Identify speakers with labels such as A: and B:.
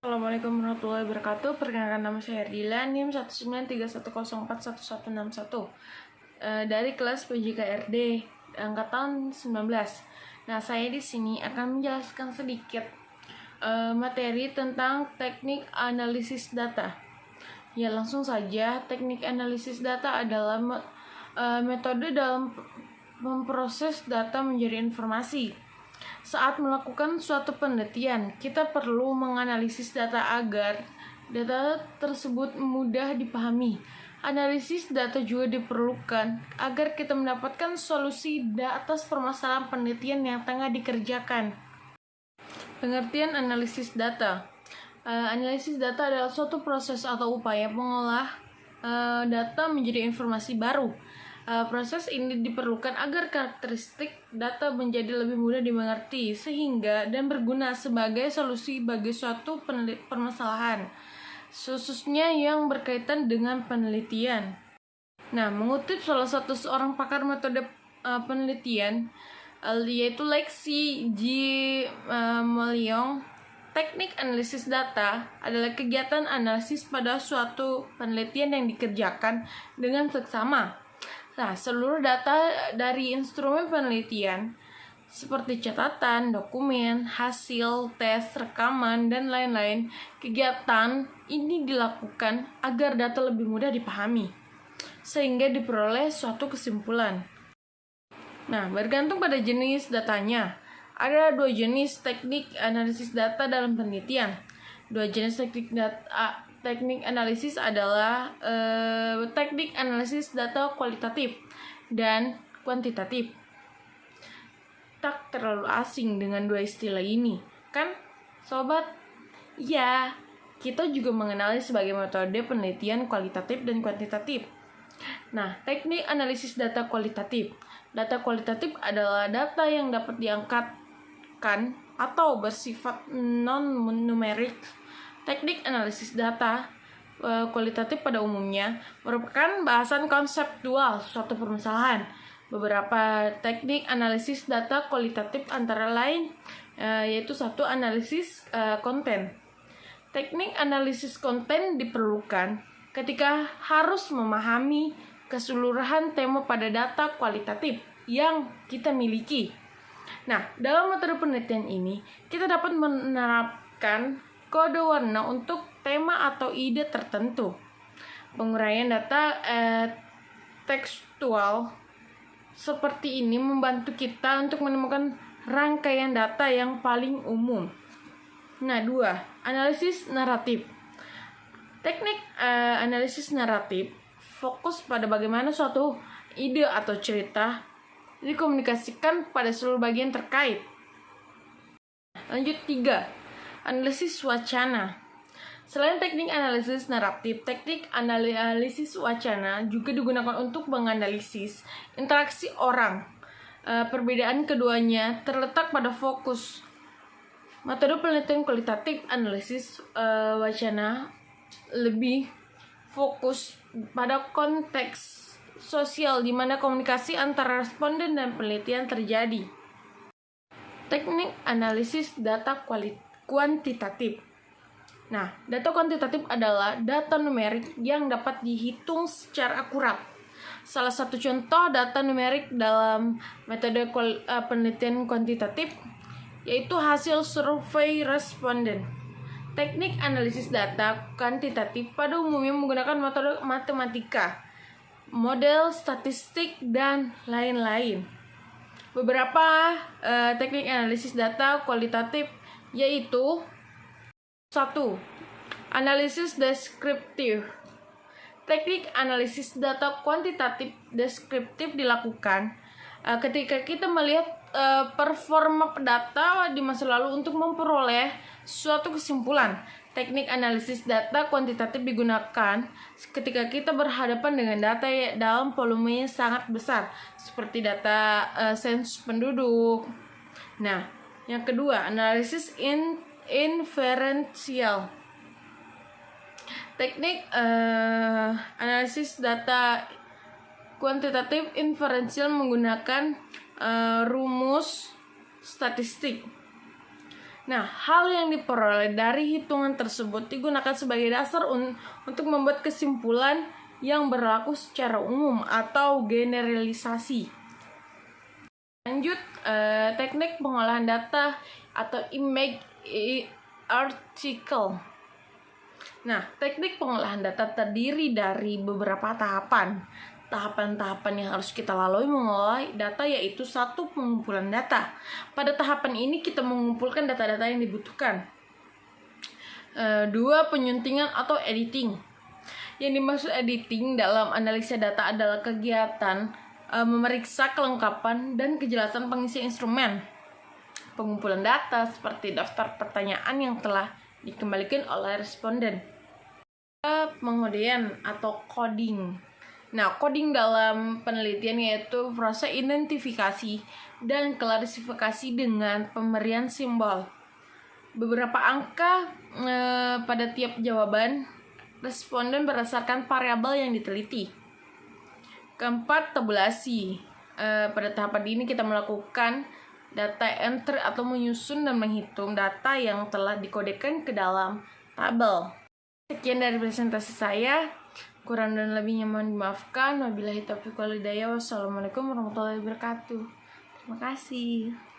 A: Assalamualaikum warahmatullahi wabarakatuh. Perkenalkan, nama saya Ardila, NIM 19310411161 dari kelas PJKRD angkatan 19. Nah, saya di sini akan menjelaskan sedikit materi tentang teknik analisis data. Ya, langsung saja. Teknik analisis data adalah metode dalam memproses data menjadi informasi. Saat melakukan suatu penelitian, kita perlu menganalisis data agar data tersebut mudah dipahami. Analisis data juga diperlukan agar kita mendapatkan solusi atas permasalahan penelitian yang tengah dikerjakan. Pengertian analisis data. Analisis data adalah suatu proses atau upaya mengolah data menjadi informasi baru. Proses ini diperlukan agar karakteristik data menjadi lebih mudah dimengerti sehingga dan berguna sebagai solusi bagi suatu permasalahan, khususnya yang berkaitan dengan penelitian. Nah, mengutip salah satu seorang pakar metode penelitian, yaitu Lexi G. Meliong, teknik analisis data adalah kegiatan analisis pada suatu penelitian yang dikerjakan dengan seksama. Nah, seluruh data dari instrumen penelitian seperti catatan, dokumen, hasil, tes, rekaman, dan lain-lain, kegiatan ini dilakukan agar data lebih mudah dipahami, sehingga diperoleh suatu kesimpulan. Nah, bergantung pada jenis datanya. Ada dua jenis teknik analisis data dalam penelitian. Dua jenis teknik analisis adalah teknik analisis data kualitatif dan kuantitatif. Tak terlalu asing dengan dua istilah ini, kan, sobat? Ya, kita juga mengenali sebagai metode penelitian kualitatif dan kuantitatif. Nah, teknik analisis data kualitatif. Data kualitatif adalah data yang dapat diangkatkan atau bersifat non-numerik. Teknik analisis data kualitatif pada umumnya merupakan bahasan konseptual suatu permasalahan. Beberapa teknik analisis data kualitatif antara lain yaitu satu, analisis konten. Teknik analisis konten diperlukan ketika harus memahami keseluruhan tema pada data kualitatif yang kita miliki. Nah, dalam metode penelitian ini, kita dapat menerapkan kode warna untuk tema atau ide tertentu. Penguraian data tekstual seperti ini membantu kita untuk menemukan rangkaian data yang paling umum. Nah, 2. Analisis naratif. Teknik analisis naratif fokus pada bagaimana suatu ide atau cerita dikomunikasikan pada seluruh bagian terkait. Lanjut, 3. Analisis wacana. Selain teknik analisis naratif, teknik analisis wacana juga digunakan untuk menganalisis interaksi orang. Perbedaan keduanya terletak pada fokus. Metode penelitian kualitatif analisis wacana lebih fokus pada konteks sosial di mana komunikasi antara responden dan penelitian terjadi. Teknik analisis data kuantitatif. Nah, data kuantitatif adalah data numerik yang dapat dihitung secara akurat. Salah satu contoh data numerik dalam metode penelitian kuantitatif yaitu hasil survei responden. Teknik analisis data kuantitatif pada umumnya menggunakan metode matematika, model statistik, dan lain-lain. Beberapa teknik analisis data kualitatif yaitu 1. Analisis deskriptif. Teknik analisis data kuantitatif deskriptif dilakukan ketika kita melihat performa data di masa lalu untuk memperoleh suatu kesimpulan. Teknik analisis data kuantitatif digunakan ketika kita berhadapan dengan data dalam volume yang sangat besar, seperti data sensus penduduk. Nah, yang kedua, analisis inferensial. Teknik analisis data kuantitatif inferensial menggunakan rumus statistik. Nah, hal yang diperoleh dari hitungan tersebut digunakan sebagai dasar untuk membuat kesimpulan yang berlaku secara umum atau generalisasi. Lanjut, teknik pengolahan data atau image article. Nah, teknik pengolahan data terdiri dari beberapa tahapan. Tahapan-tahapan yang harus kita lalui mengolah data yaitu satu, pengumpulan data. Pada tahapan ini kita mengumpulkan data-data yang dibutuhkan. Dua, penyuntingan atau editing. Yang dimaksud editing dalam analisa data adalah kegiatan memeriksa kelengkapan dan kejelasan pengisi instrumen pengumpulan data seperti daftar pertanyaan yang telah dikembalikan oleh responden. Pengujian atau coding. Nah, coding dalam penelitian yaitu proses identifikasi dan klasifikasi dengan pemberian simbol. Beberapa angka pada tiap jawaban responden berdasarkan variabel yang diteliti. Keempat, tabulasi. Pada tahapan ini kita melakukan data entry atau menyusun dan menghitung data yang telah dikodekan ke dalam tabel. Sekian dari presentasi saya. Kurang dan lebihnya mohon dimaafkan. Wabillahi taufiq wal hidayah. Wassalamualaikum warahmatullahi wabarakatuh. Terima kasih.